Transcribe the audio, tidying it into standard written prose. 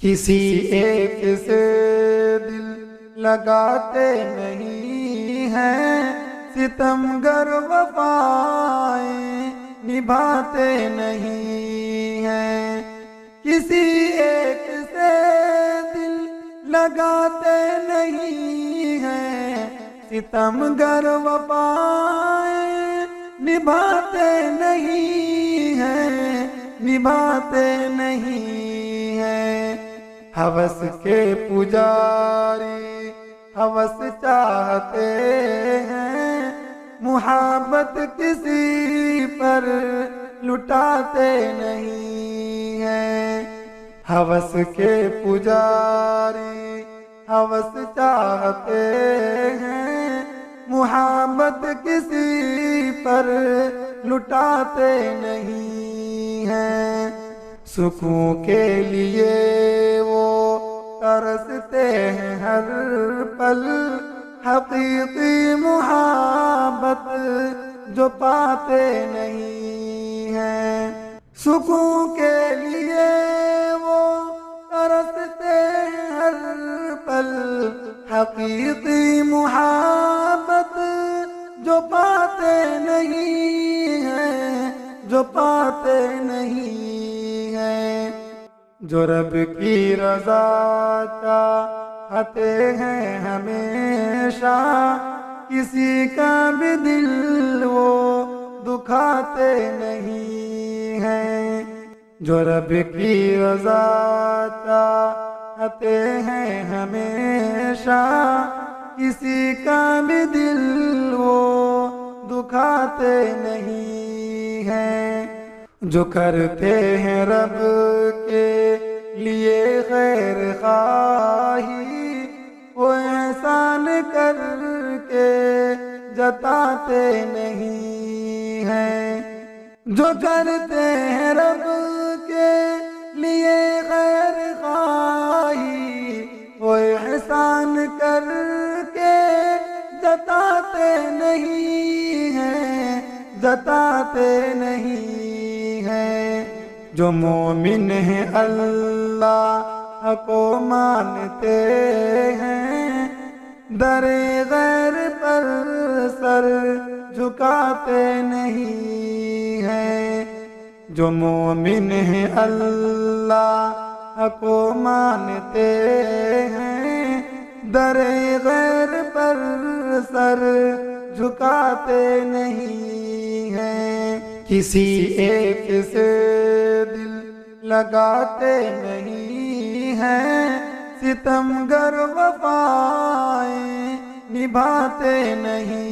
کسی ایک سے دل لگاتے نہیں ہیں، ستمگر وفائیں نبھاتے نہیں ہیں۔ کسی ایک سے دل لگاتے نہیں ہیں، ستمگر وفائیں نبھاتے نہیں ہیں، نبھاتے نہیں ہیں۔ ہوس کے پجاری ہوس چاہتے ہیں، محبت کسی پر لٹاتے نہیں ہیں۔ ہوس کے پجاری ہوس چاہتے ہیں، محبت کسی پر لٹاتے نہیں ہیں۔ سکون کے لیے وہ ترستے ہیں ہر پل، حقیقی محبت جو پاتے نہیں ہیں۔ سکون کے لیے وہ ترستے ہیں ہر پل، حقیقی محبت جو پاتے نہیں ہیں، جو پاتے نہیں ہیں۔ جو رب کی رضا چاہتے ہیں ہمیشہ، کسی کا بھی دل وہ دکھاتے نہیں ہیں۔ جو رب کی رضا چاہتے ہیں ہمیشہ، کسی کا بھی دل وہ دکھاتے نہیں ہیں۔ جو کرتے ہیں رب کے لیے خیر خواہی، وہ احسان کر کے جتاتے نہیں ہیں۔ جو کرتے ہیں رب کے لیے خیر خواہی، وہ احسان کر کے جتاتے نہیں ہیں، جتاتے نہیں ہیں۔ جو مومن ہیں اللہ کو مانتے ہیں، در غیر پر سر جھکاتے نہیں ہیں۔ جو مومن ہیں اللہ کو مانتے ہیں، در غیر پر سر جھکاتے نہیں ہیں۔ کسی ایک سے دل لگاتے نہیں ہیں، ستمگر وفائیں نبھاتے نہیں